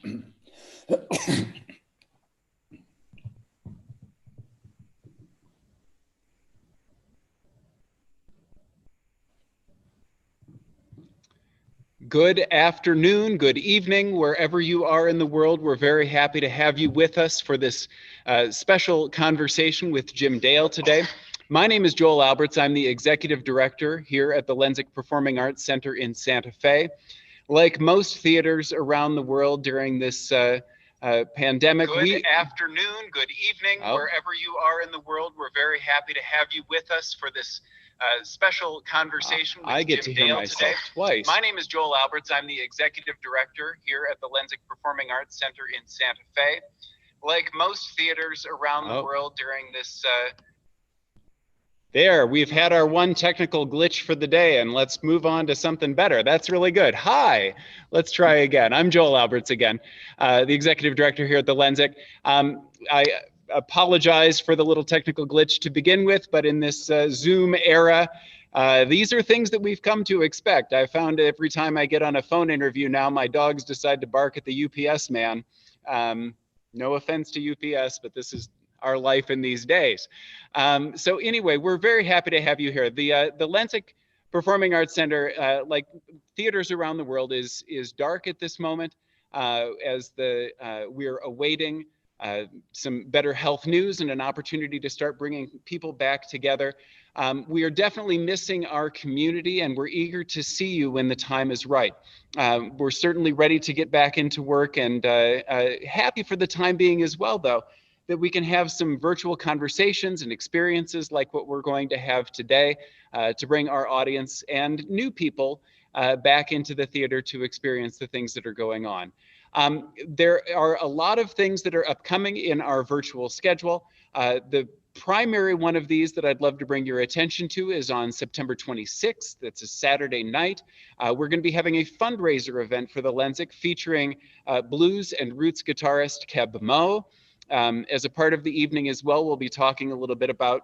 Good afternoon, good evening, wherever you are in the world. We're very happy to have you with us for this special conversation with Jim Dale today. My name is Joel Alberts. I'm the Executive Director here at the Lenzik Performing Arts Center in Santa Fe. Like most theaters around the world during this pandemic, Good afternoon, good evening, wherever you are in the world. We're very happy to have you with us for this special conversation with Jim Dale today. Twice. My name is Joel Alberts. I'm the Executive Director here at the Lenzik Performing Arts Center in Santa Fe. Like most theaters around the world during this we've had our one technical glitch for the day, and let's move on to something better. That's really good. Hi, let's try again. I'm Joel Alberts again, the Executive Director here at the Lenzik. I apologize for the little technical glitch to begin with, but in this Zoom era, these are things that we've come to expect. I found every time I get on a phone interview now, my dogs decide to bark at the UPS man. No offense to UPS, but this is our life in these days. So anyway, we're very happy to have you here. The Lenzik Performing Arts Center, like theaters around the world, is dark at this moment as we're awaiting some better health news and an opportunity to start bringing people back together. We are definitely missing our community, and we're eager to see you when the time is right. We're certainly ready to get back into work, and happy for the time being as well, though, that we can have some virtual conversations and experiences like what we're going to have today to bring our audience and new people back into the theater to experience the things that are going on. There are a lot of things that are upcoming in our virtual schedule. The primary one of these that I'd love to bring your attention to is on September 26th. That's a Saturday night. We're going to be having a fundraiser event for the Lenzik featuring blues and roots guitarist Keb Mo. As a part of the evening as well, we'll be talking a little bit about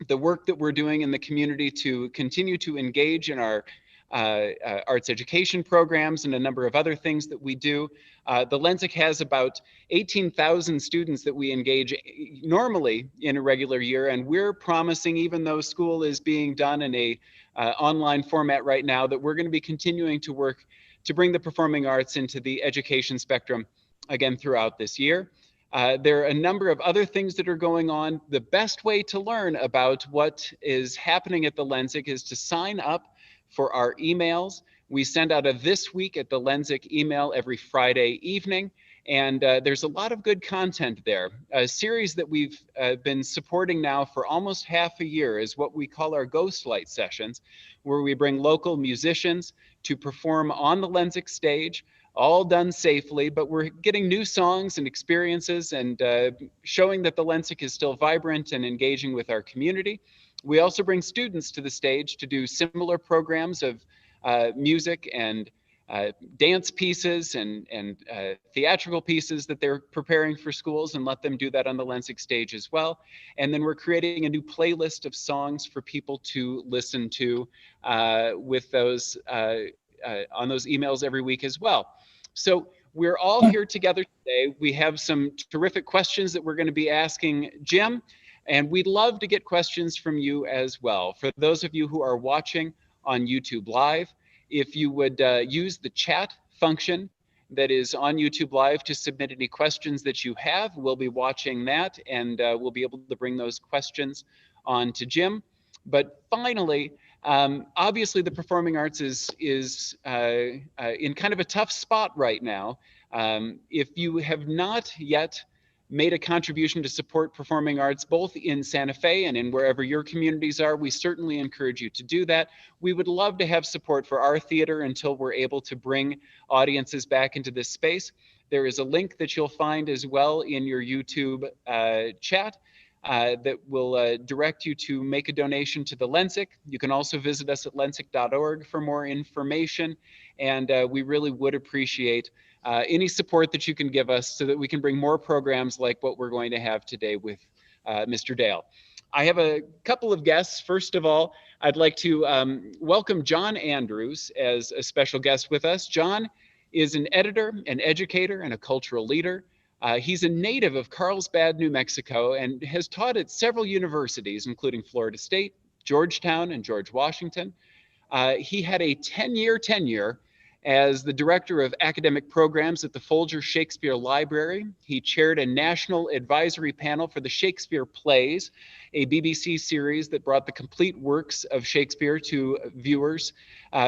the work that we're doing in the community to continue to engage in our arts education programs and a number of other things that we do. The Lenzik has about 18,000 students that we engage normally in a regular year, and we're promising, even though school is being done in a online format right now, that we're going to be continuing to work to bring the performing arts into the education spectrum again throughout this year. There are a number of other things that are going on. The best way to learn about what is happening at the Lenzik is to sign up for our emails. We send out a This Week at the Lenzik email every Friday evening, and there's a lot of good content there. A series that we've been supporting now for almost half a year is what we call our Ghostlight sessions, where we bring local musicians to perform on the Lenzik stage, all done safely, but we're getting new songs and experiences and showing that the Lenzik is still vibrant and engaging with our community. We also bring students to the stage to do similar programs of music and dance pieces and theatrical pieces that they're preparing for schools, and let them do that on the Lenzik stage as well. And then we're creating a new playlist of songs for people to listen to with those on those emails every week as well. So we're all here together today. We have some terrific questions that we're going to be asking Jim, and we'd love to get questions from you as well. For those of you who are watching on YouTube Live, if you would use the chat function that is on YouTube Live to submit any questions that you have, we'll be watching that, and we'll be able to bring those questions on to Jim. But finally, obviously the performing arts is in kind of a tough spot right now. If you have not yet made a contribution to support performing arts, both in Santa Fe and in wherever your communities are, we certainly encourage you to do that. We would love to have support for our theater until we're able to bring audiences back into this space. There is a link that you'll find as well in your YouTube chat that will direct you to make a donation to the Lenzik. You can also visit us at lenzik.org for more information, and we really would appreciate any support that you can give us so that we can bring more programs like what we're going to have today with Mr. Dale. I have a couple of guests. First of all, I'd like to welcome John Andrews as a special guest with us. John is an editor, an educator, and a cultural leader. He's a native of Carlsbad, New Mexico, and has taught at several universities, including Florida State, Georgetown, and George Washington. He had a 10-year tenure as the director of academic programs at the Folger Shakespeare Library. He chaired a national advisory panel for the Shakespeare Plays, a BBC series that brought the complete works of Shakespeare to viewers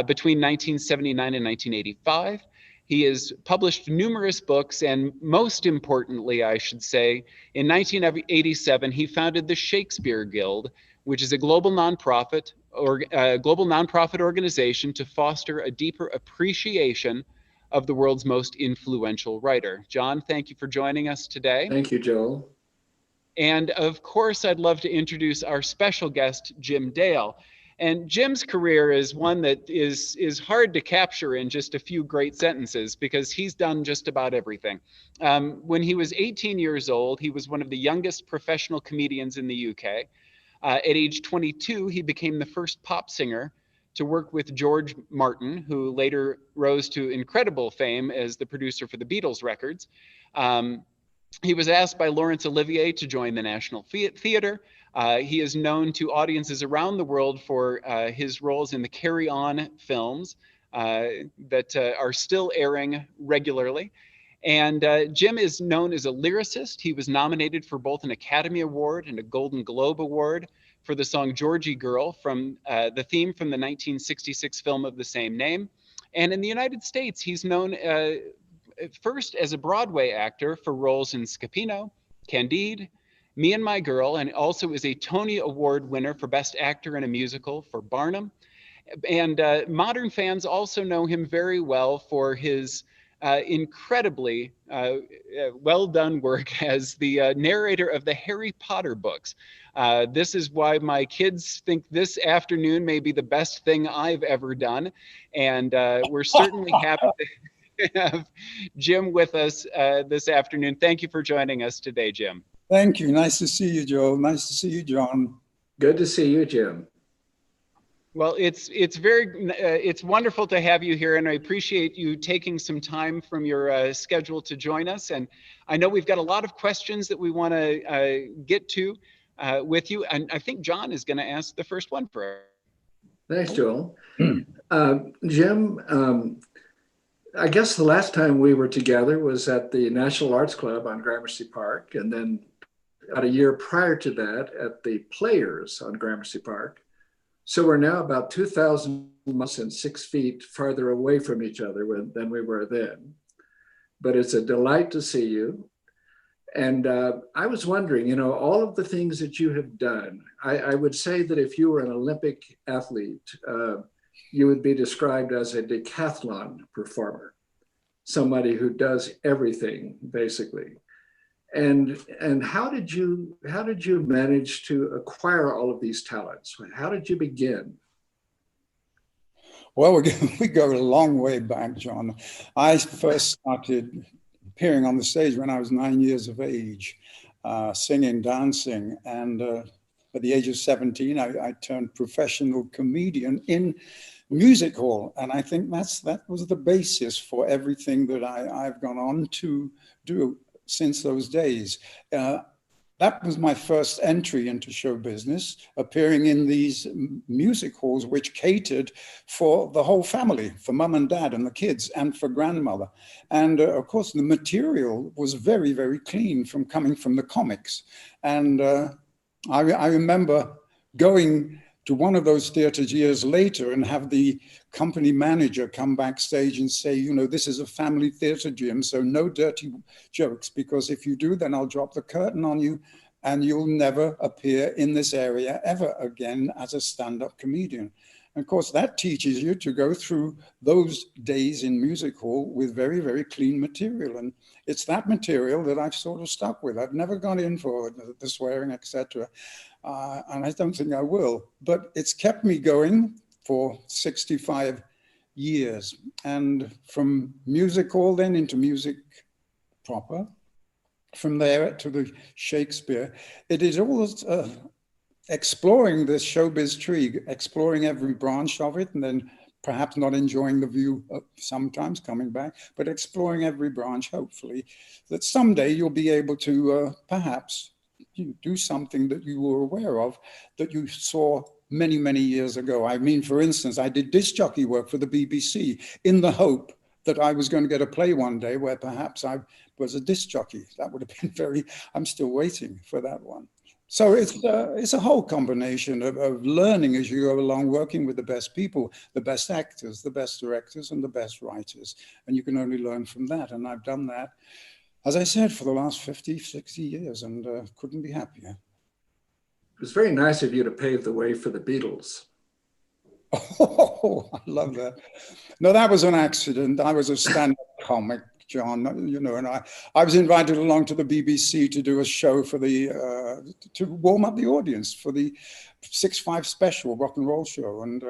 between 1979 and 1985. He has published numerous books, and most importantly, I should say, in 1987, he founded the Shakespeare Guild, which is a global nonprofit organization to foster a deeper appreciation of the world's most influential writer. John, thank you for joining us today. Thank you, Joel. And of course, I'd love to introduce our special guest, Jim Dale. And Jim's career is one that is hard to capture in just a few great sentences because he's done just about everything. When he was 18 years old, he was one of the youngest professional comedians in the UK. At age 22, he became the first pop singer to work with George Martin, who later rose to incredible fame as the producer for the Beatles records. He was asked by Laurence Olivier to join the National Theatre. He is known to audiences around the world for his roles in the Carry On films that are still airing regularly. And Jim is known as a lyricist. He was nominated for both an Academy Award and a Golden Globe Award for the song Georgie Girl, from the theme from the 1966 film of the same name. And in the United States, he's known first as a Broadway actor for roles in Scapino, Candide, Me and My Girl, and also is a Tony Award winner for Best Actor in a Musical for Barnum. And modern fans also know him very well for his incredibly well done work as the narrator of the Harry Potter books. This is why my kids think this afternoon may be the best thing I've ever done. And we're certainly happy to have Jim with us this afternoon. Thank you for joining us today, Jim. Thank you. Nice to see you, Joel. Nice to see you, John. Good to see you, Jim. Well, it's wonderful to have you here, and I appreciate you taking some time from your schedule to join us. And I know we've got a lot of questions that we want to get to with you, and I think John is going to ask the first one for us. Thanks, Joel. Jim, I guess the last time we were together was at the National Arts Club on Gramercy Park, and then about a year prior to that at the Players on Gramercy Park. So we're now about 2,000 miles and 6 feet farther away from each other than we were then. But it's a delight to see you. And I was wondering, you know, all of the things that you have done, I would say that if you were an Olympic athlete, you would be described as a decathlon performer, somebody who does everything, basically. And how did you manage to acquire all of these talents? How did you begin? Well, we go a long way back, John. I first started appearing on the stage when I was 9 years of age, singing, dancing, and at the age of 17, I turned professional comedian in music hall, and I think that was the basis for everything that I've gone on to do since those days. That was my first entry into show business, appearing in these music halls, which catered for the whole family, for mum and dad and the kids and for grandmother. And of course, the material was very, very clean from coming from the comics. And I remember going to one of those theaters years later and have the company manager come backstage and say, you know, this is a family theater, Jim, so no dirty jokes, because if you do, then I'll drop the curtain on you and you'll never appear in this area ever again as a stand-up comedian. And of course, that teaches you to go through those days in music hall with very, very clean material. And it's that material that I've sort of stuck with. I've never gone in for the swearing, etc. And I don't think I will, but it's kept me going for 65 years. And from music hall then into music proper, from there to the Shakespeare, it is all exploring this showbiz tree, exploring every branch of it, and then perhaps not enjoying the view sometimes coming back, but exploring every branch, hopefully, that someday you'll be able to perhaps do something that you were aware of, that you saw many, many years ago. I mean, for instance, I did disc jockey work for the BBC in the hope that I was going to get a play one day where perhaps I was a disc jockey. That would have been I'm still waiting for that one. So it's a whole combination of learning as you go along, working with the best people, the best actors, the best directors, and the best writers. And you can only learn from that. And I've done that, as I said, for the last 50, 60 years, and couldn't be happier. It was very nice of you to pave the way for the Beatles. Oh, I love that. No, that was an accident. I was a stand-up comic, John, you know, and I was invited along to the BBC to do a show for to warm up the audience for the 6-5 special rock and roll show. And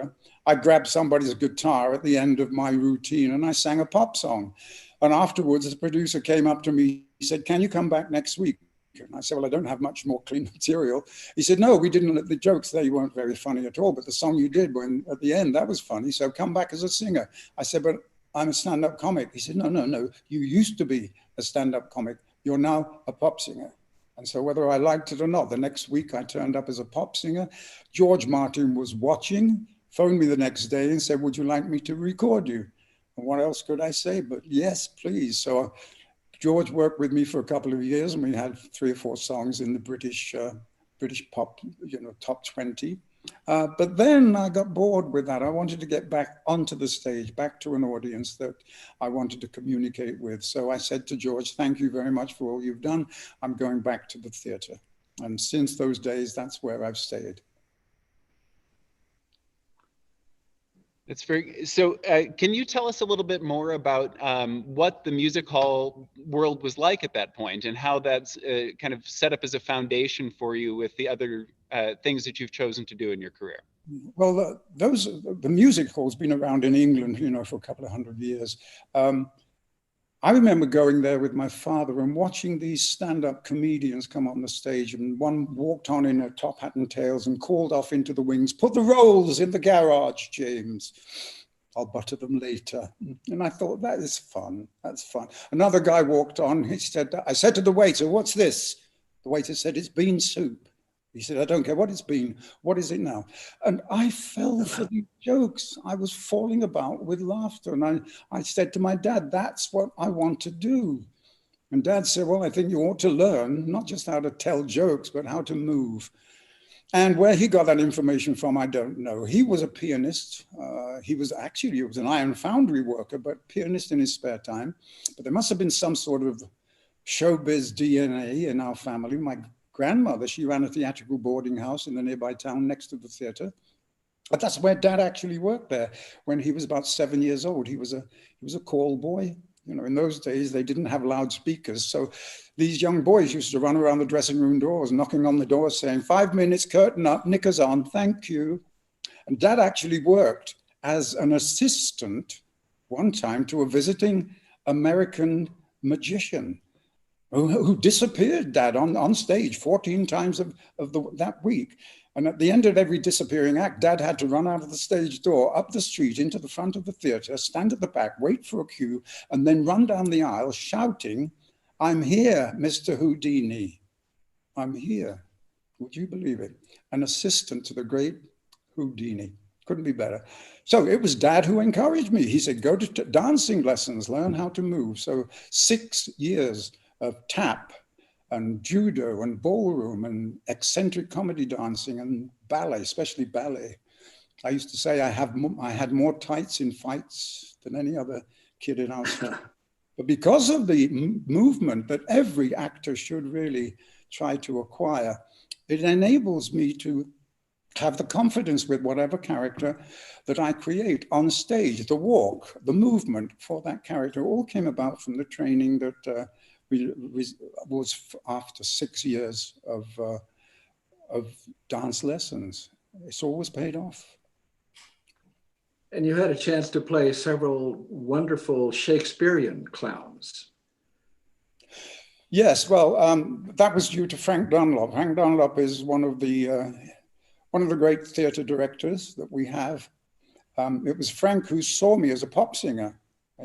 I grabbed somebody's guitar at the end of my routine and I sang a pop song. And afterwards, the producer came up to me, he said, "Can you come back next week?" And I said, "Well, I don't have much more clean material." He said, "No, we didn't. The jokes there, you weren't very funny at all. But the song you did at the end, that was funny. So come back as a singer." I said, "But I'm a stand-up comic." He said, no. You used to be a stand-up comic. You're now a pop singer." And so whether I liked it or not, the next week I turned up as a pop singer. George Martin was watching, phoned me the next day and said, "Would you like me to record you?" And what else could I say? But yes, please. So George worked with me for a couple of years, and we had 3 or 4 songs in the British pop, top 20. But then I got bored with that. I wanted to get back onto the stage, back to an audience that I wanted to communicate with. So I said to George, "Thank you very much for all you've done. I'm going back to the theater." And since those days, that's where I've stayed. That's very, so can you tell us a little bit more about what the music hall world was like at that point and how that's kind of set up as a foundation for you with the other things that you've chosen to do in your career? Well, the music hall's been around in England, for a couple of 100 years. I remember going there with my father and watching these stand-up comedians come on the stage, and one walked on in a top hat and tails and called off into the wings, "Put the rolls in the garage, James. I'll butter them later." And I thought, that is fun. That's fun. Another guy walked on. I said to the waiter, "What's this?" The waiter said, "It's bean soup." He said, "I don't care what it's been. What is it now?" And I fell for the jokes. I was falling about with laughter. And I said to my dad, "That's what I want to do." And Dad said, "Well, I think you ought to learn not just how to tell jokes, but how to move." And where he got that information from, I don't know. He was a pianist. He was an iron foundry worker, but pianist in his spare time. But there must have been some sort of showbiz DNA in our family. My grandmother, she ran a theatrical boarding house in the nearby town next to the theater. But that's where Dad actually worked there when he was about 7 years old. He was a call boy. In those days, they didn't have loudspeakers. So these young boys used to run around the dressing room doors, knocking on the door saying, "5 minutes, curtain up, knickers on, thank you." And Dad actually worked as an assistant one time to a visiting American magician who disappeared, Dad, on stage 14 times that week. And at the end of every disappearing act, Dad had to run out of the stage door, up the street, into the front of the theater, stand at the back, wait for a cue, and then run down the aisle shouting, "I'm here, Mr. Houdini. I'm here." Would you believe it? An assistant to the great Houdini. Couldn't be better. So it was Dad who encouraged me. He said, "Go to dancing lessons, learn how to move." So 6 years of tap and judo and ballroom and eccentric comedy dancing and ballet, especially ballet. I used to say I had more tights in fights than any other kid in our school. But because of the movement that every actor should really try to acquire, it enables me to have the confidence with whatever character that I create on stage. The walk, the movement for that character all came about from the training that was after 6 years of dance lessons. It's always paid off. And you had a chance to play several wonderful Shakespearean clowns. Yes, well, that was due to Frank Dunlop. Frank Dunlop is one of the great theatre directors that we have. It was Frank who saw me as a pop singer.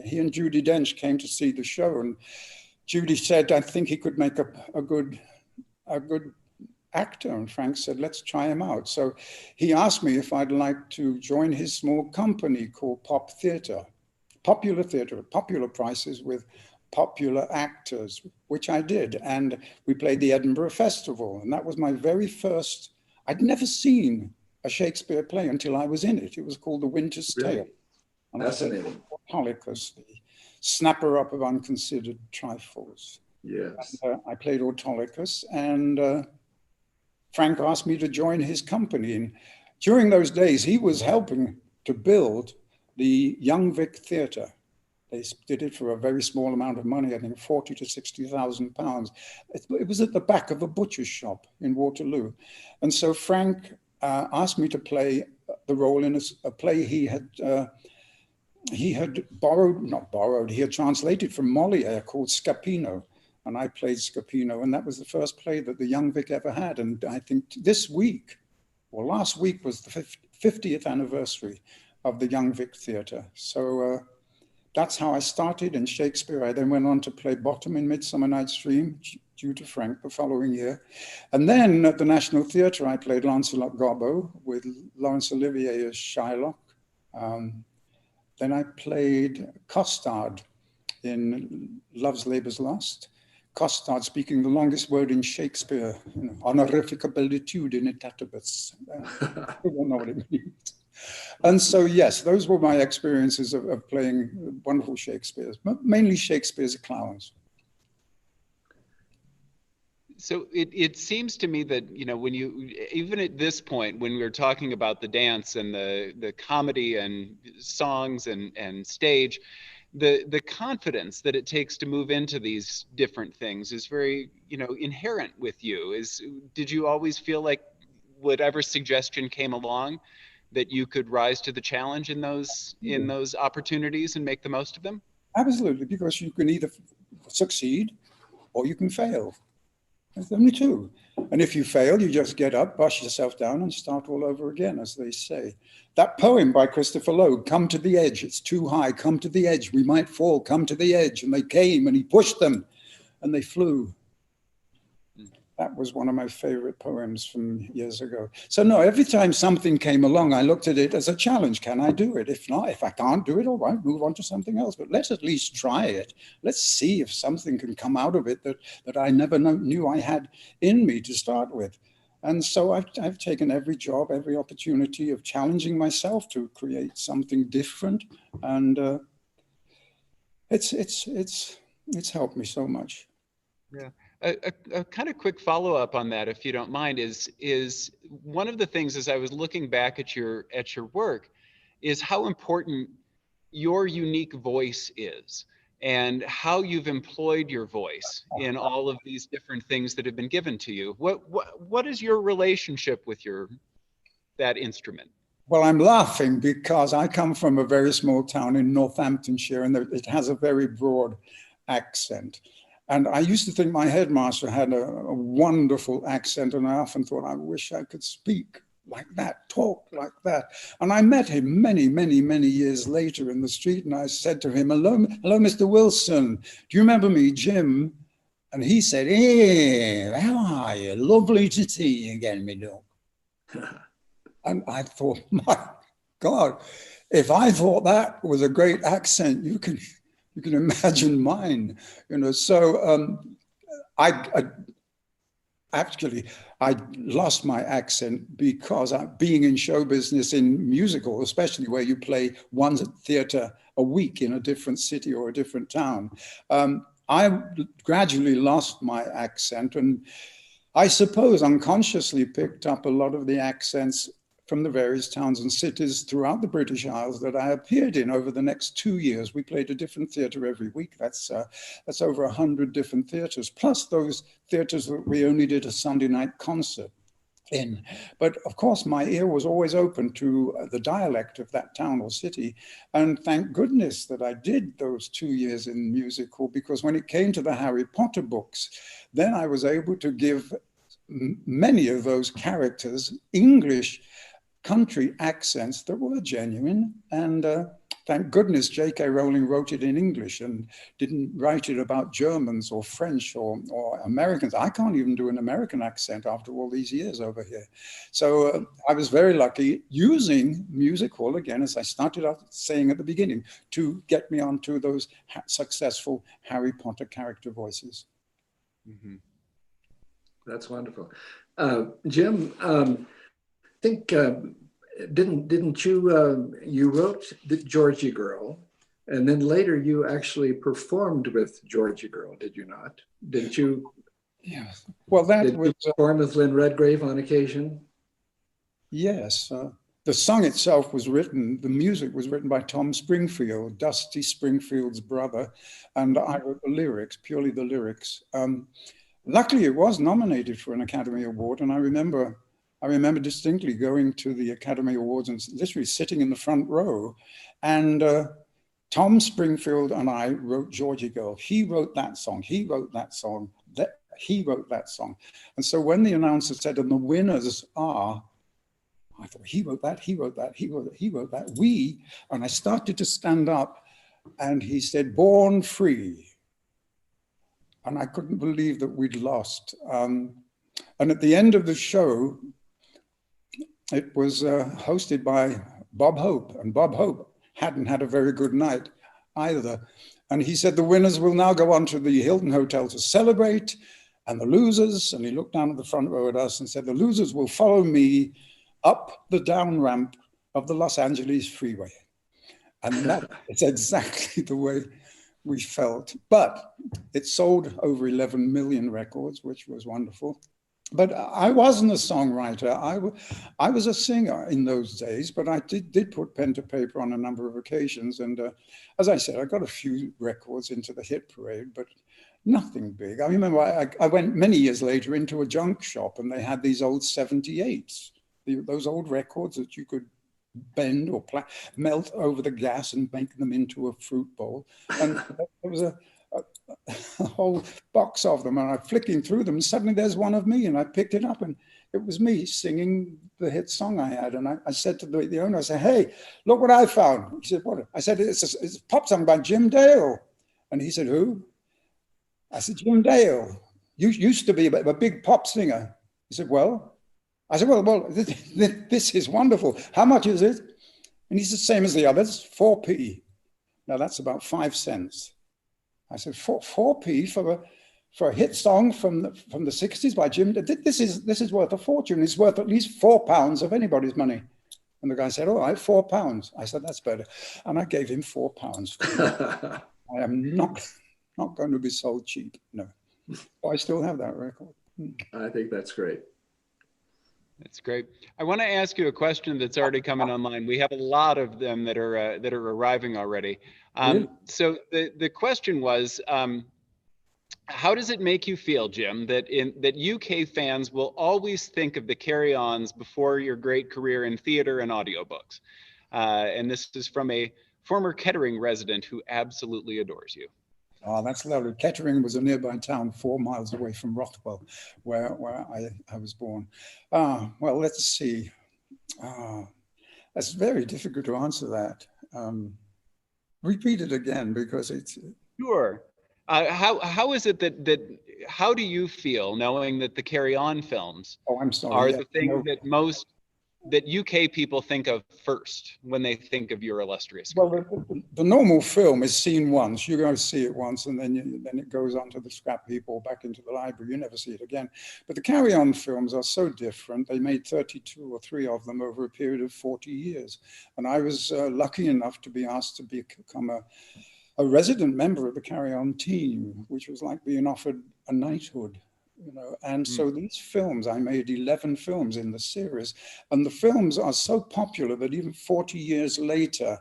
He and Judi Dench came to see the show, and Judy said, I think he could make a good actor. And Frank said, let's try him out. So he asked me if I'd like to join his small company called Pop Theatre, popular theatre, popular prices with popular actors, which I did. And we played the Edinburgh Festival. And that was my very first, I'd never seen a Shakespeare play until I was in it. It was called The Winter's Tale. And Fascinating. Autolycus, the snapper up of unconsidered trifles. Yes. And, I played Autolycus, and Frank asked me to join his company. And during those days, he was helping to build the Young Vic Theatre. They did it for a very small amount of money, I think 40 to 60,000 pounds. It was at the back of a butcher's shop in Waterloo. And so Frank asked me to play the role in a play he had translated from Molière called Scapino. And I played Scapino, and that was the first play that the Young Vic ever had. And I think last week was the 50th anniversary of the Young Vic Theatre. So that's how I started in Shakespeare. I then went on to play Bottom in Midsummer Night's Dream, due to Frank the following year. And then at the National Theatre, I played Lancelot Gobbo with Laurence Olivier as Shylock. Then I played Costard in Love's Labour's Lost. Costard speaking the longest word in Shakespeare, honorificabilitudinitatis. I don't know what it means. And so, yes, those were my experiences of playing wonderful Shakespeares, mainly Shakespeare's clowns. So it seems to me that, you know, when you, even at this point, when we're talking about the dance and the comedy and songs and stage, the confidence that it takes to move into these different things is very, you know, inherent with you. Did you always feel like whatever suggestion came along, that you could rise to the challenge in those opportunities and make the most of them? Absolutely, because you can either succeed or you can fail. There's only two. And if you fail, you just get up, brush yourself down, and start all over again, as they say. That poem by Christopher Logue, "Come to the edge, it's too high, come to the edge, we might fall, come to the edge." And they came, and he pushed them, and they flew. That was one of my favorite poems from years ago. So no, every time something came along, I looked at it as a challenge. Can I do it? If not, if I can't do it, all right, move on to something else. But let's at least try it. Let's see if something can come out of it that I never knew I had in me to start with. And so I've taken every job, every opportunity of challenging myself to create something different. And it's helped me so much. Yeah. A kind of quick follow-up on that, if you don't mind, is one of the things as I was looking back at your work is how important your unique voice is and how you've employed your voice in all of these different things that have been given to you. What is your relationship with that instrument? Well, I'm laughing because I come from a very small town in Northamptonshire, and it has a very broad accent. And I used to think my headmaster had a wonderful accent, and I often thought, I wish I could speak like that, talk like that. And I met him many, many, many years later in the street, and I said to him, hello, Mr. Wilson, do you remember me, Jim? And he said, hey, how are you? Lovely to see you again, me dog. And I thought, my God, if I thought that was a great accent, you can imagine mine, you know. So I lost my accent because being in show business, in musical especially, where you play one theater a week in a different city or a different town, I gradually lost my accent, and I suppose unconsciously picked up a lot of the accents from the various towns and cities throughout the British Isles that I appeared in over the next 2 years. We played a different theatre every week. That's over 100 different theatres, plus those theatres that we only did a Sunday night concert in. But of course, my ear was always open to the dialect of that town or city. And thank goodness that I did those 2 years in musical, because when it came to the Harry Potter books, then I was able to give many of those characters English country accents that were genuine. And thank goodness J.K. Rowling wrote it in English and didn't write it about Germans or French or Americans. I can't even do an American accent after all these years over here. So I was very lucky using music hall, again, as I started out saying at the beginning, to get me onto those successful Harry Potter character voices. Mm-hmm. That's wonderful. Jim, think didn't you you wrote the Georgie Girl, and then later you actually performed with Georgie Girl, did you not? Didn't you? Yeah. Well, that did was you perform with Lynn Redgrave on occasion? Yes. The song itself was written, the music was written by Tom Springfield, Dusty Springfield's brother, and I wrote the lyrics, purely the lyrics. Luckily, it was nominated for an Academy Award, and I remember distinctly going to the Academy Awards and literally sitting in the front row. And Tom Springfield and I wrote Georgie Girl. He wrote that song. He wrote that song. He wrote that song. And so when the announcer said, and the winners are, I thought, he wrote that, he wrote that, he wrote that. And I started to stand up, and he said, Born Free. And I couldn't believe that we'd lost. And at the end of the show, it was hosted by Bob Hope, and Bob Hope hadn't had a very good night either. And he said, the winners will now go on to the Hilton Hotel to celebrate, and the losers, and he looked down at the front row at us and said, the losers will follow me up the down ramp of the Los Angeles freeway. And that is exactly the way we felt. But it sold over 11 million records, which was wonderful. But I wasn't a songwriter. I was a singer in those days, but I did put pen to paper on a number of occasions. And as I said, I got a few records into the hit parade, but nothing big. I remember I went many years later into a junk shop, and they had these old 78s, those old records that you could bend or melt over the gas and make them into a fruit bowl. And there was a whole box of them, and I'm flicking through them, and suddenly there's one of me, and I picked it up, and it was me singing the hit song I had. And I said to the owner, I said, hey, look what I found. He said, what? I said, it's a pop song by Jim Dale. And he said, who? I said, Jim Dale. You used to be a big pop singer. He said, well? I said, well, this is wonderful. How much is it? And he said, same as the others, 4p. Now that's about 5 cents. I said, 4p for a hit song from the 60s by Jim. This is worth a fortune. It's worth at least £4 of anybody's money. And the guy said, all right, £4. I said, that's better. And I gave him £4. I am not going to be sold cheap. No. But I still have that record. I think that's great. That's great. I want to ask you a question that's already coming online. We have a lot of them that are arriving already. So the question was, how does it make you feel, Jim, that UK fans will always think of the Carry-Ons before your great career in theater and audiobooks? And this is from a former Kettering resident who absolutely adores you. Oh, that's lovely. Kettering was a nearby town 4 miles away from Rothwell, where I was born. Well, let's see. That's very difficult to answer that. Repeat it again, because it's... Sure. How is it how do you feel knowing that the Carry-On films are the thing that UK people think of first when they think of your illustrious career? Well, the normal film is seen once. You go see it once, and then it goes on to the scrap heap or back into the library. You never see it again. But the Carry-On films are so different. They made 32 or 3 of them over a period of 40 years. And I was lucky enough to be asked to become a resident member of the Carry-On team, which was like being offered a knighthood. And so these films, I made 11 films in the series, and the films are so popular that even 40 years later,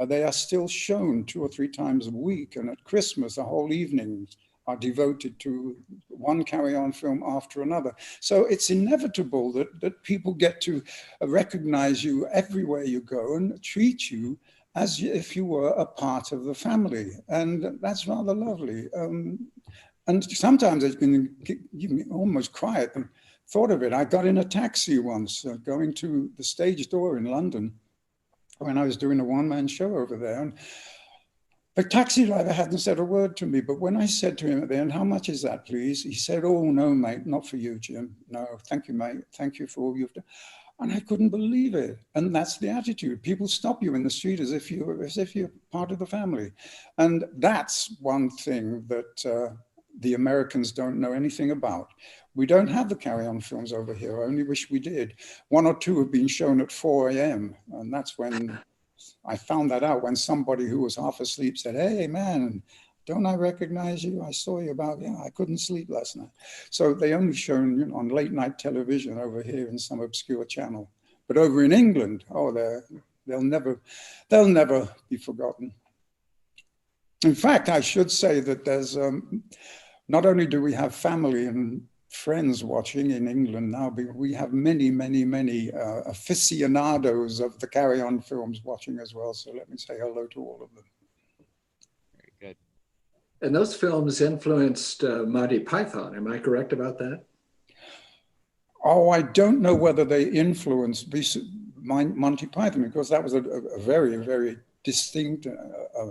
they are still shown 2 or 3 times a week. And at Christmas, the whole evenings are devoted to one Carry-On film after another. So it's inevitable that people get to recognize you everywhere you go and treat you as if you were a part of the family. And that's rather lovely. And sometimes it's been, you can almost cry at thought of it. I got in a taxi once going to the stage door in London when I was doing a one-man show over there. And the taxi driver hadn't said a word to me, but when I said to him at the end, "How much is that, please?" He said, "Oh, no, mate, not for you, Jim. No, thank you, mate. Thank you for all you've done." And I couldn't believe it. And that's the attitude. People stop you in the street as if you're part of the family. And that's one thing that the Americans don't know anything about. We don't have the carry-on films over here. I only wish we did. One or two have been shown at 4 a.m. And that's when I found that out, when somebody who was half asleep said, "Hey, man, don't I recognize you? I saw you about, I couldn't sleep last night." So they only shown on late night television over here in some obscure channel. But over in England, oh, they'll never be forgotten. In fact, I should say that there's, not only do we have family and friends watching in England now, but we have many, many, many aficionados of the carry-on films watching as well. So let me say hello to all of them. Very good. And those films influenced Monty Python. Am I correct about that? Oh, I don't know whether they influenced Monty Python, because that was a very, very distinct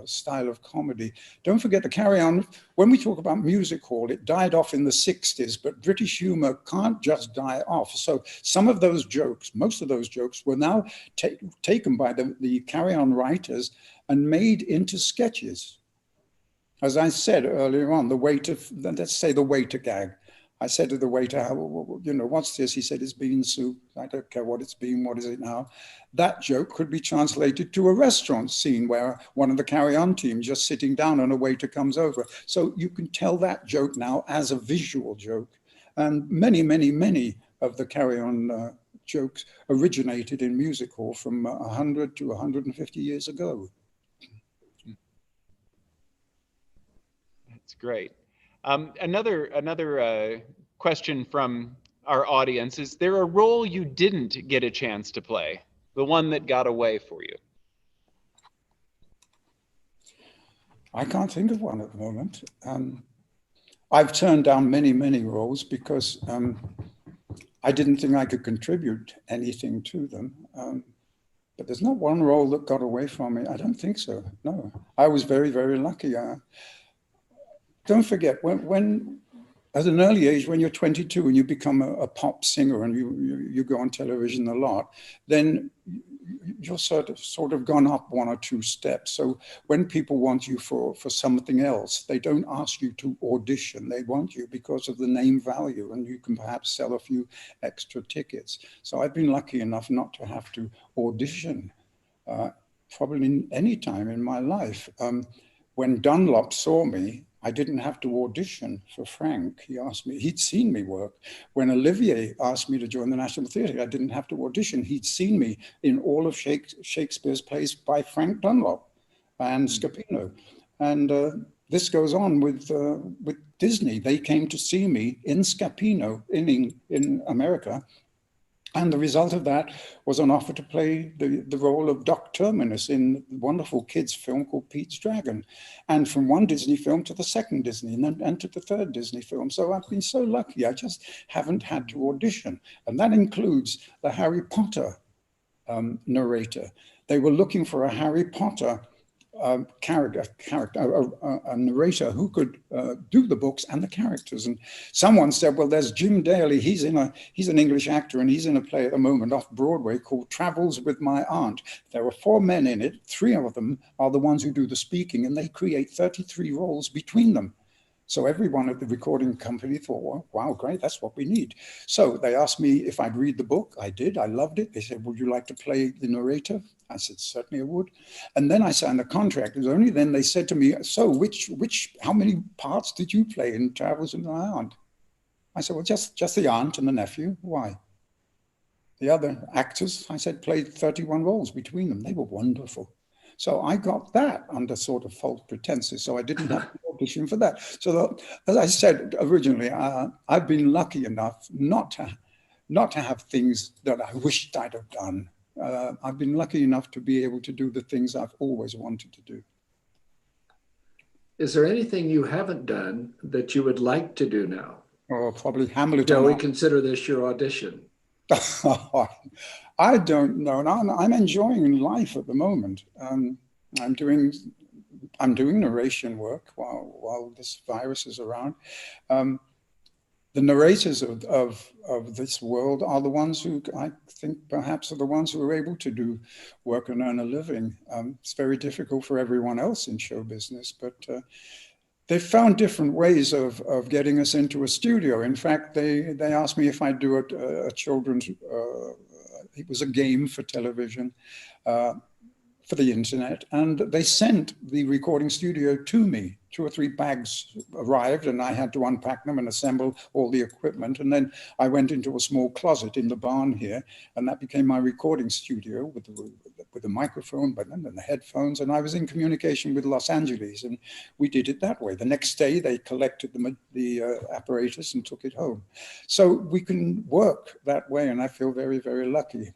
style of comedy. Don't forget the carry-on. When we talk about music hall, it died off in the 60s, but British humor can't just die off. So some of those jokes, most of those jokes, were now taken by the carry-on writers and made into sketches. As I said earlier on, let's say the waiter gag. I said to the waiter, "What's this?" He said, "It's bean soup." I don't care what it's been, what is it now? That joke could be translated to a restaurant scene where one of the carry-on team just sitting down and a waiter comes over. So you can tell that joke now as a visual joke. And many, many, many of the carry-on jokes originated in music hall from 100 to 150 years ago. That's great. Another question from our audience: is there a role you didn't get a chance to play, the one that got away for you? I can't think of one at the moment. I've turned down many, many roles because I didn't think I could contribute anything to them. But there's not one role that got away from me. I don't think so. No, I was very, very lucky. Don't forget, when at an early age, when you're 22 and you become a pop singer and you go on television a lot, then you're sort of gone up one or two steps. So when people want you for something else, they don't ask you to audition. They want you because of the name value, and you can perhaps sell a few extra tickets. So I've been lucky enough not to have to audition probably any time in my life. When Dunlop saw me, I didn't have to audition for Frank. He asked me, he'd seen me work. When Olivier asked me to join the National Theatre, I didn't have to audition. He'd seen me in all of Shakespeare's plays by Frank Dunlop and Scapino. And this goes on with Disney. They came to see me in Scapino in America. And the result of that was an offer to play the role of Doc Terminus in a wonderful kids film called Pete's Dragon. And from one Disney film to the second Disney, and then to the third Disney film. So I've been so lucky. I just haven't had to audition. And that includes the Harry Potter narrator. They were looking for a Harry Potter a narrator who could do the books and the characters. And someone said, well, there's Jim Daly. He's an English actor, and he's in a play at the moment off Broadway called Travels with My Aunt. There are 4 men in it. 3 of them are the ones who do the speaking, and they create 33 roles between them. So everyone at the recording company thought, well, wow, great, that's what we need. So they asked me if I'd read the book. I did. I loved it. They said, would you like to play the narrator? I said, certainly I would. And then I signed the contract. It was only then they said to me, so how many parts did you play in Travels with My Aunt? I said, well, just the aunt and the nephew. Why? The other actors, I said, played 31 roles between them. They were wonderful. So I got that under sort of false pretenses. So I didn't have to audition for that. So as I said originally, I've been lucky enough not to have things that I wished I'd have done. I've been lucky enough to be able to do the things I've always wanted to do. Is there anything you haven't done that you would like to do now? or probably Hamlet. Shall we consider this your audition? I don't know. And I'm enjoying life at the moment. I'm doing narration work while this virus is around. The narrators of this world are the ones who I think perhaps are the ones who are able to do work and earn a living. It's very difficult for everyone else in show business, but they've found different ways of getting us into a studio. In fact, they asked me if I'd do a children's, it was a game for television, for the internet, and they sent the recording studio to me. 2 or 3 bags arrived, and I had to unpack them and assemble all the equipment. And then I went into a small closet in the barn here, and that became my recording studio with the microphone and the headphones. And I was in communication with Los Angeles, and we did it that way. The next day, they collected the apparatus and took it home. So we can work that way, and I feel very, very lucky.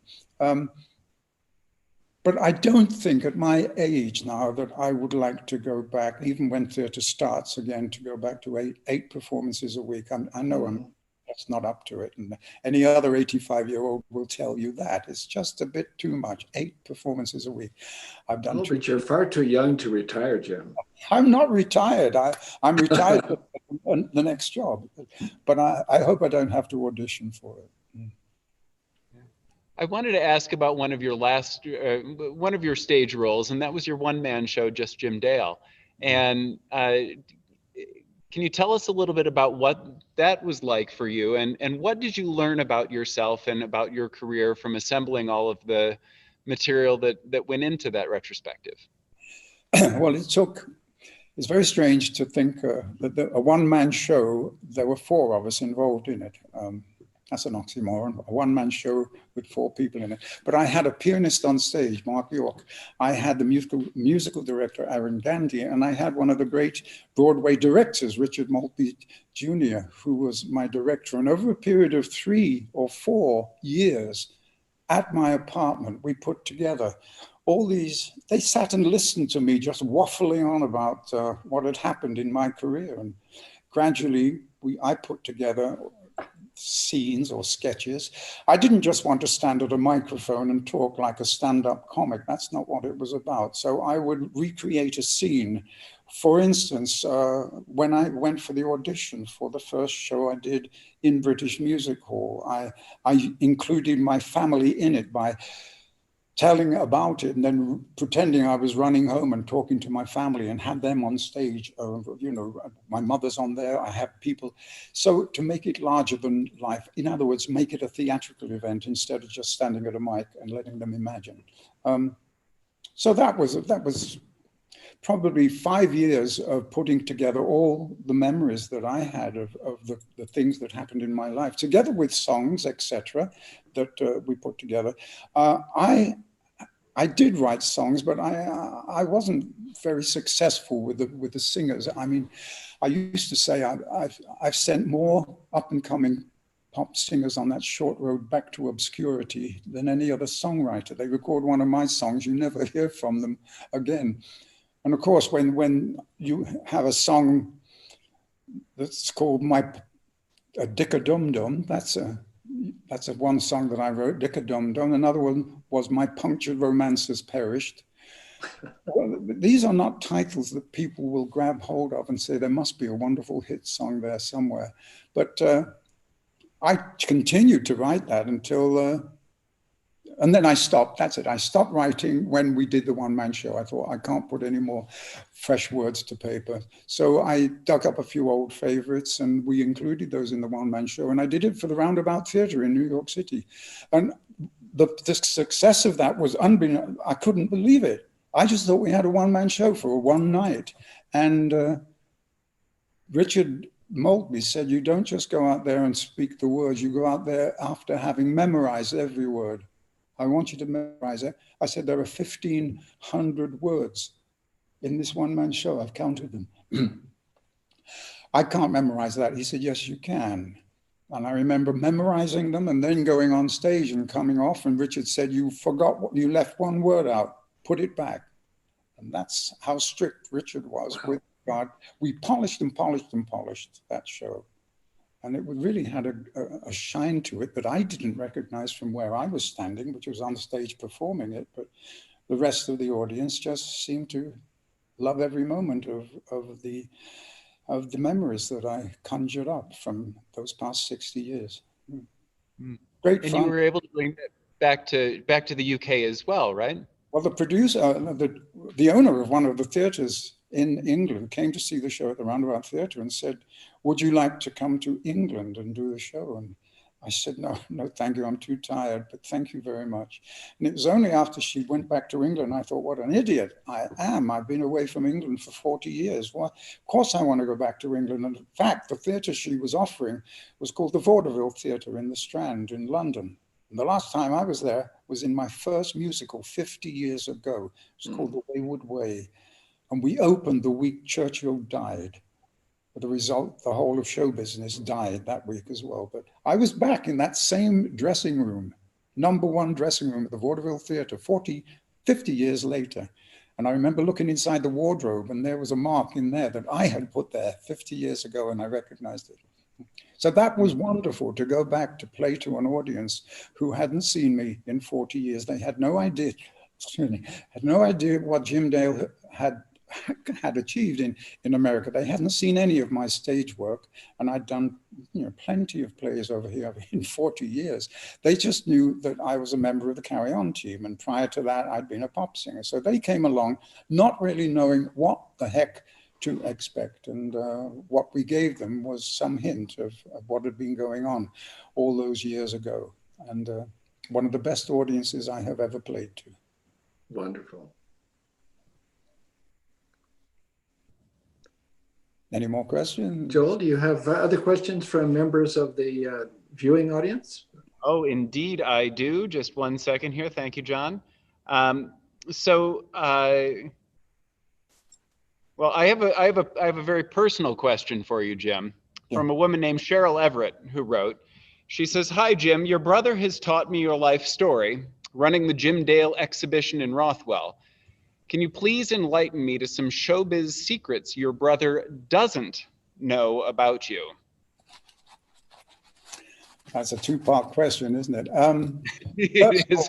But I don't think at my age now that I would like to go back, even when theatre starts again, to go back to eight performances a week. I know I'm just not up to it. And any other 85-year-old will tell you that. It's just a bit too much, 8 performances a week. I've done but you're far too young to retire, Jim. I'm not retired. I'm retired for the next job. But I hope I don't have to audition for it. I wanted to ask about one of your stage roles, and that was your one-man show, Just Jim Dale. And can you tell us a little bit about what that was like for you, and what did you learn about yourself and about your career from assembling all of the material that went into that retrospective? Well, it's very strange to think that a one-man show, there were 4 of us involved in it. That's an oxymoron, a one-man show with 4 people in it. But I had a pianist on stage, Mark York. I had the musical director, Aaron Gandy, and I had one of the great Broadway directors, Richard Maltby Jr., who was my director. And over a period of 3 or 4 years at my apartment, we put together all these. They sat and listened to me just waffling on about what had happened in my career. And gradually, I put together scenes or sketches. I didn't just want to stand at a microphone and talk like a stand-up comic. That's not what it was about. So I would recreate a scene. For instance, when I went for the audition for the first show I did in British Music Hall, I included my family in it by telling about it and then pretending I was running home and talking to my family and had them on stage. My mother's on there, I have people. So to make it larger than life, in other words, make it a theatrical event instead of just standing at a mic and letting them imagine. So that was probably 5 years of putting together all the memories that I had of the things that happened in my life, together with songs, etc., that we put together. I did write songs, but I wasn't very successful with the singers. I mean, I used to say I've sent more up-and-coming pop singers on that short road back to obscurity than any other songwriter. They record one of my songs, you never hear from them again. And of course, when you have a song that's called Dick-a-Dum-Dum, that's a one song that I wrote, Dick-a-Dum-Dum. Another one was My Punctured Romance Has Perished. Well, these are not titles that people will grab hold of and say there must be a wonderful hit song there somewhere. But I continued to write that until, and then I stopped. That's it. I stopped writing when we did the one-man show. I thought, I can't put any more fresh words to paper. So I dug up a few old favorites and we included those in the one-man show. And I did it for the Roundabout Theatre in New York City. And the success of that was unbelievable. I couldn't believe it. I just thought we had a one-man show for one night. And Richard Maltby said, you don't just go out there and speak the words, you go out there after having memorized every word. I want you to memorize it. I said, there are 1,500 words in this one-man show. I've counted them. I can't memorize that. He said, yes, you can. And I remember memorizing them and then going on stage and coming off. And Richard said, you left one word out, put it back. And that's how strict Richard was with God. We polished and polished and polished that show. And it really had a shine to it that I didn't recognize from where I was standing, which was on stage performing it. But the rest of the audience just seemed to love every moment of the memories that I conjured up from those past 60 years. Great And fun. you were able to bring that back to the UK as well, right? Well, the producer, the owner of one of the theatres in England came to see the show at the Roundabout Theatre and said, "Would you like to come to England and do the show?" And I said, "No, no, thank you. I'm too tired, but thank you very much." And it was only after she went back to England, I thought, what an idiot I am. I've been away from England for 40 years. Well, of course I want to go back to England. And in fact, the theatre she was offering was called the Vaudeville Theatre in the Strand in London. And the last time I was there was in my first musical 50 years ago. It was called The Wayward Way. And we opened the week Churchill died. As a result, the whole of show business died that week as well. But I was back in that same dressing room, #1 dressing room at the Vaudeville Theatre 50 years later. And I remember looking inside the wardrobe and there was a mark in there that I had put there 50 years ago and I recognized it. So that was wonderful to go back to play to an audience who hadn't seen me in 40 years. They had no idea, had no idea what Jim Dale had achieved in America. They hadn't seen any of my stage work, and I'd done plenty of plays over here in 40 years. They just knew that I was a member of the Carry On team, and prior to that, I'd been a pop singer. So they came along not really knowing what the heck to expect, and what we gave them was some hint of what had been going on all those years ago, and one of the best audiences I have ever played to. Wonderful. Any more questions? Joel, do you have other questions from members of the viewing audience? Oh, indeed I do. Just one second here. Thank you, John. Well, I have a very personal question for you, Jim, from a woman named Cheryl Everett, who wrote. She says, "Hi, Jim. Your brother has taught me your life story, running the Jim Dale exhibition in Rothwell. Can you please enlighten me to some showbiz secrets your brother doesn't know about you?" That's a two-part question, isn't it? Is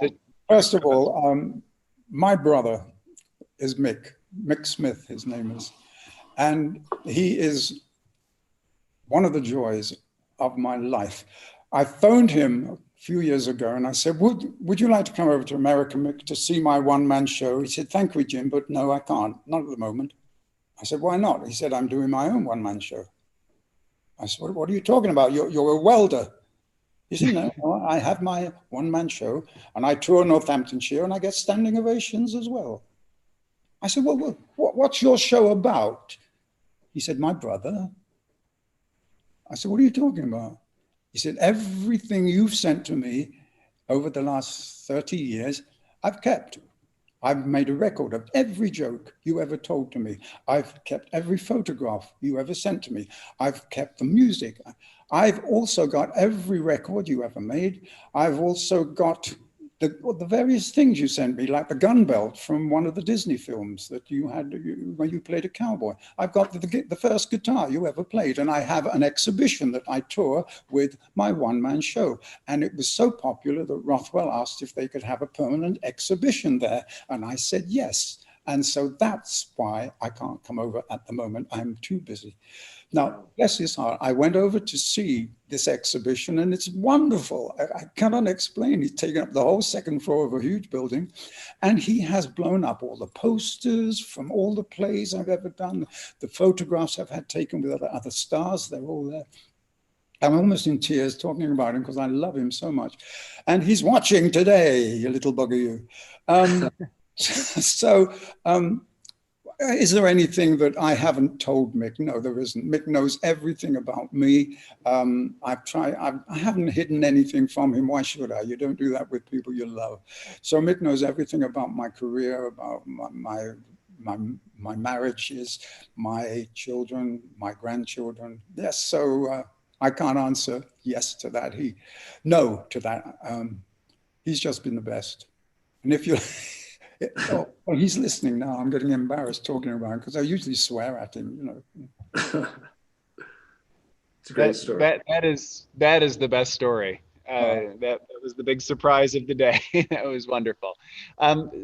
First of all, my brother is Mick Smith, his name is. And he is one of the joys of my life. I phoned him a few years ago and I said, would you like to come over to America, Mick, to see my one-man show? He said, "Thank you, Jim, but no, I can't, not at the moment." I said, "Why not?" He said, "I'm doing my own one-man show." I said, what are you talking about? You're a welder." He said, "No, I have my one-man show and I tour Northamptonshire and I get standing ovations as well." I said, "Well, what's your show about?" He said, "My brother." I said, "What are you talking about?" He said, "Everything you've sent to me over the last 30 years, I've kept. I've made a record of every joke you ever told to me. I've kept every photograph you ever sent to me. I've kept the music. I've also got every record you ever made. I've also got the various things you sent me, like the gun belt from one of the Disney films that you had where you played a cowboy. I've got the first guitar you ever played, and I have an exhibition that I tour with my one-man show. And it was so popular that Rothwell asked if they could have a permanent exhibition there, and I said yes. And so that's why I can't come over at the moment. I'm too busy. Now, bless his heart, I went over to see this exhibition and it's wonderful. I cannot explain. He's taken up the whole second floor of a huge building and he has blown up all the posters from all the plays I've ever done, the photographs I've had taken with other stars, they're all there. I'm almost in tears talking about him because I love him so much. And he's watching today, you little bugger you. Is there anything that I haven't told Mick? No, there isn't. Mick knows everything about me. I haven't hidden anything from him. Why should I? You don't do that with people you love. So Mick knows everything about my career, about my marriages, my children, my grandchildren. Yes, so I can't answer yes to that. No to that. He's just been the best. And if you oh, well, he's listening now. I'm getting embarrassed talking about him because I usually swear at him, you know. It's a great story. That is the best story. That was the big surprise of the day. That was wonderful.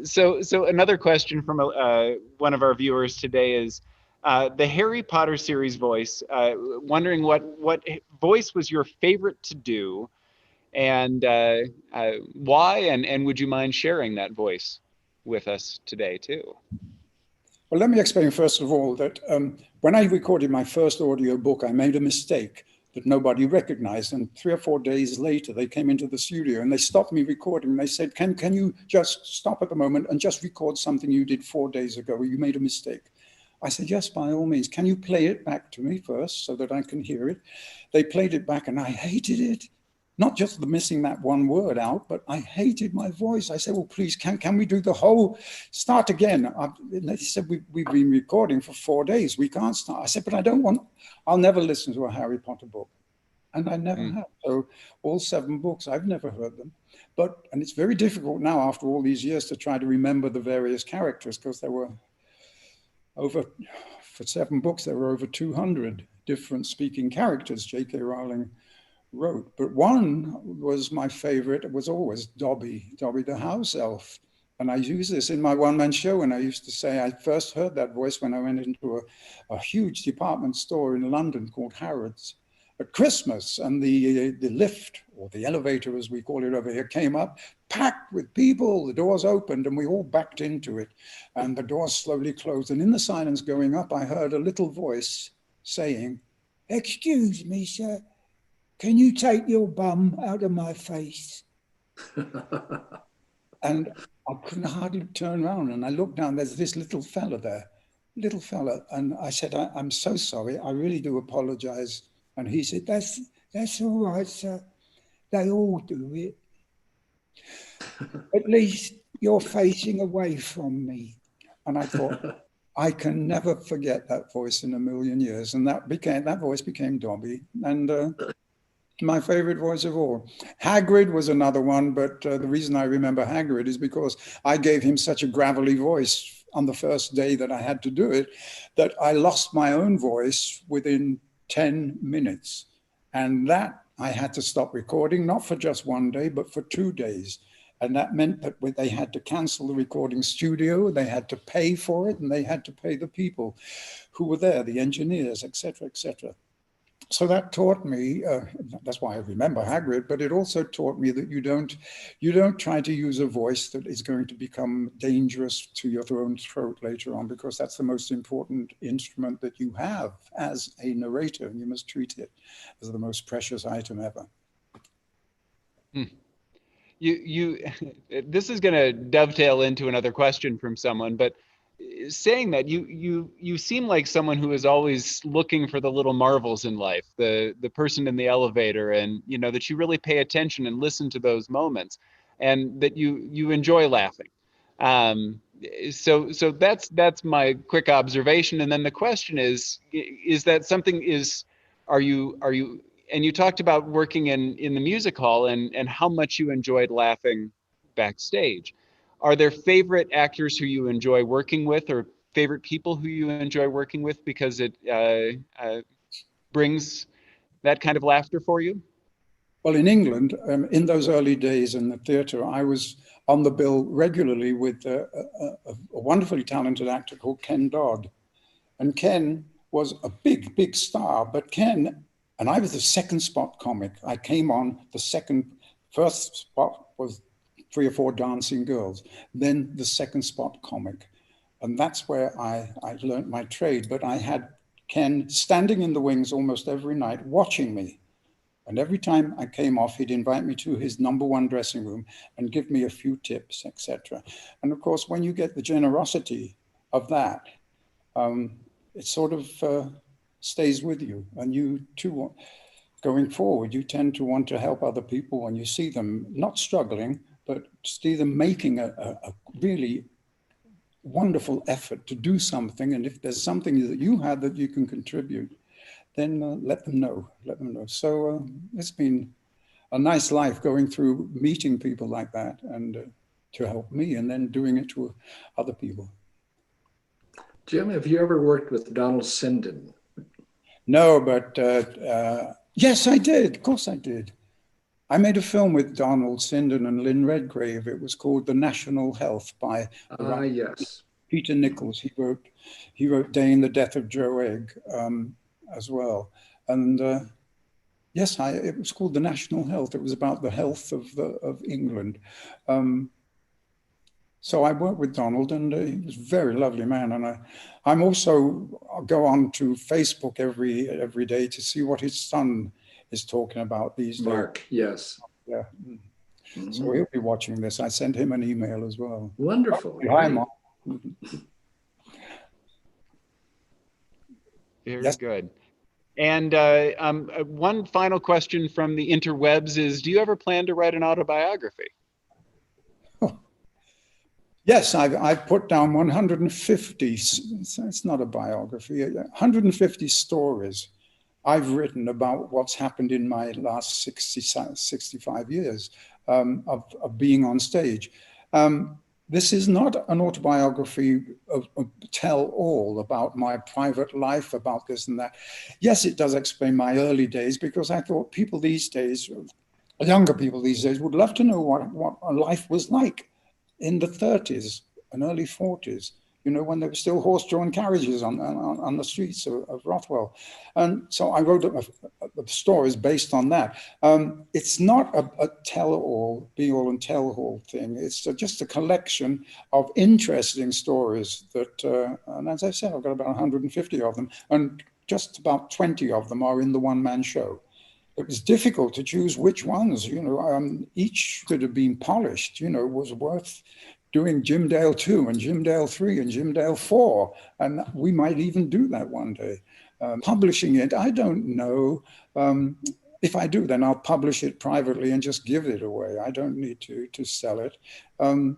So another question from one of our viewers today is the Harry Potter series voice. Wondering what voice was your favorite to do, and why, and would you mind sharing that voice with us today too? Well, let me explain first of all that when I recorded my first audio book, I made a mistake that nobody recognized. And 3 or 4 days later, they came into the studio and they stopped me recording. And they said, can you just stop at the moment and just record something you did 4 days ago? You made a mistake. I said, yes, by all means. Can you play it back to me first so that I can hear it? They played it back and I hated it. Not just the missing that one word out, but I hated my voice. I said, well, please, can we do the whole, start again? They said, we've been recording for 4 days. We can't start. I said, but I'll never listen to a Harry Potter book. And I never have. So all 7 books, I've never heard them. And it's very difficult now after all these years to try to remember the various characters, because there were for 7 books, there were over 200 different speaking characters J.K. Rowling wrote. But one was my favorite. It was always Dobby the house elf. And I use this in my one-man show. And I used to say I first heard that voice when I went into a huge department store in London called Harrods at Christmas. And the lift, or the elevator as we call it over here, came up, packed with people. The doors opened and we all backed into it. And the doors slowly closed. And in the silence going up, I heard a little voice saying, "Excuse me, sir. Can you take your bum out of my face?" And I couldn't hardly turn around. And I looked down, there's this little fella there, And I said, I'm so sorry. I really do apologize. And he said, that's all right, sir. They all do it. At least you're facing away from me. And I thought, I can never forget that voice in a million years. And that voice became Dobby. And my favorite voice of all. Hagrid was another one, but the reason I remember Hagrid is because I gave him such a gravelly voice on the first day that I had to do it, that I lost my own voice within 10 minutes. And that I had to stop recording, not for just 1 day, but for 2 days. And that meant that they had to cancel the recording studio, they had to pay for it, and they had to pay the people who were there, the engineers, et cetera, et cetera. So that taught me, that's why I remember Hagrid, but it also taught me that you don't try to use a voice that is going to become dangerous to your own throat later on, because that's the most important instrument that you have as a narrator, and you must treat it as the most precious item ever. This is going to dovetail into another question from someone, but saying that you seem like someone who is always looking for the little marvels in life, the person in the elevator, and that you really pay attention and listen to those moments, and that you enjoy laughing. So that's my quick observation. And then the question is that something are you and you talked about working in the music hall and how much you enjoyed laughing backstage. Are there favorite actors who you enjoy working with, or favorite people who you enjoy working with because it brings that kind of laughter for you? Well, in England, in those early days in the theatre, I was on the bill regularly with a wonderfully talented actor called Ken Dodd. And Ken was a big, big star, but Ken, and I was the second spot comic. I came on first spot was 3 or 4 dancing girls, then the second spot comic. And that's where I learned my trade. But I had Ken standing in the wings almost every night watching me. And every time I came off, he'd invite me to his #1 dressing room and give me a few tips, etc. And of course, when you get the generosity of that, it sort of stays with you. And you too, going forward, you tend to want to help other people when you see them not struggling, but see them making a really wonderful effort to do something. And if there's something that you have that you can contribute, then let them know. So it's been a nice life going through meeting people like that and to help me, and then doing it to other people. Jim, have you ever worked with Donald Sinden? No, but yes, I did. Of course I did. I made a film with Donald Sinden and Lynn Redgrave. It was called The National Health by the Ah, writer yes. Peter Nichols. He wrote Day in the Death of Joe Egg as well. And yes, it was called The National Health. It was about the health of England. So I worked with Donald, and he was a very lovely man. And I go on to Facebook every day to see what his son is talking about these days. Mark, yes. Yeah. Mhm. So he'll be watching this. I sent him an email as well. Wonderful. Hi, Great. Mark. Very Yes. good. And one final question from the interwebs is, do you ever plan to write an autobiography? Yes, I've put down 150. It's not a biography. 150 stories I've written about what's happened in my last 65 years of being on stage. This is not an autobiography of tell all about my private life, about this and that. Yes, it does explain my early days, because I thought people these days, younger people these days, would love to know what a life was like in the 30s and early 40s, when there were still horse-drawn carriages on the streets of Rothwell. And so I wrote stories based on that. It's not a tell-all, be-all and tell-all thing. It's just a collection of interesting stories that, and as I said, I've got about 150 of them, and just about 20 of them are in the one-man show. It was difficult to choose which ones, each could have been polished, was worth doing Jim Dale 2 and Jim Dale 3 and Jim Dale 4. And we might even do that one day. Publishing it, I don't know. If I do, then I'll publish it privately and just give it away. I don't need to sell it. And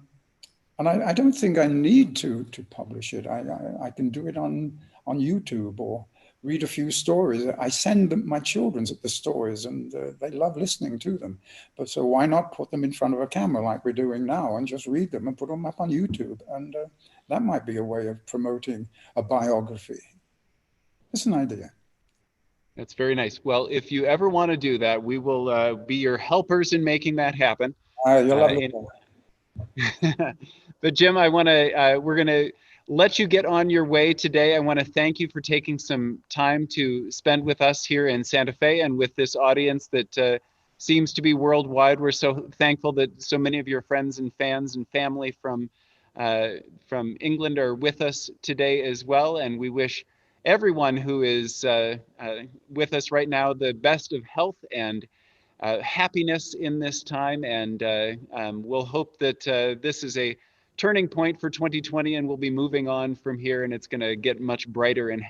I don't think I need to publish it. I can do it on YouTube or read a few stories. I send my children the stories, and they love listening to them. But so why not put them in front of a camera like we're doing now and just read them and put them up on YouTube? And that might be a way of promoting a biography. It's an idea. That's very nice. Well, if you ever want to do that, we will be your helpers in making that happen. You'll love it. But Jim, we're going to let you get on your way today. I want to thank you for taking some time to spend with us here in Santa Fe and with this audience that seems to be worldwide. We're so thankful that so many of your friends and fans and family from England are with us today as well. And we wish everyone who is with us right now the best of health and happiness in this time. And we'll hope that this is a turning point for 2020, and we'll be moving on from here, and it's going to get much brighter and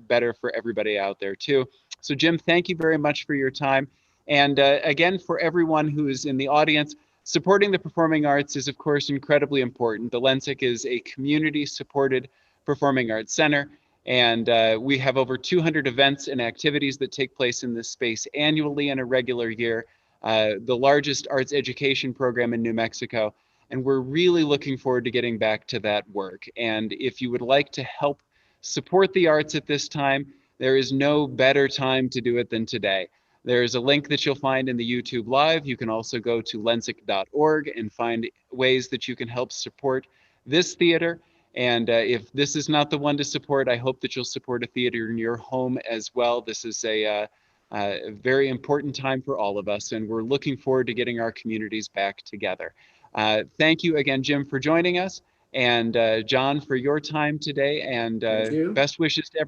better for everybody out there too. So Jim, thank you very much for your time. And again, for everyone who is in the audience, supporting the performing arts is of course incredibly important. The Lensic is a community supported performing arts center, and we have over 200 events and activities that take place in this space annually in a regular year, the largest arts education program in New Mexico. And we're really looking forward to getting back to that work. And if you would like to help support the arts at this time, there is no better time to do it than today. There is a link that you'll find in the YouTube Live. You can also go to lensic.org and find ways that you can help support this theater. And if this is not the one to support, I hope that you'll support a theater in your home as well. This is a very important time for all of us, and we're looking forward to getting our communities back together. Thank you again, Jim, for joining us, and John, for your time today, and Thank you. best wishes to everyone.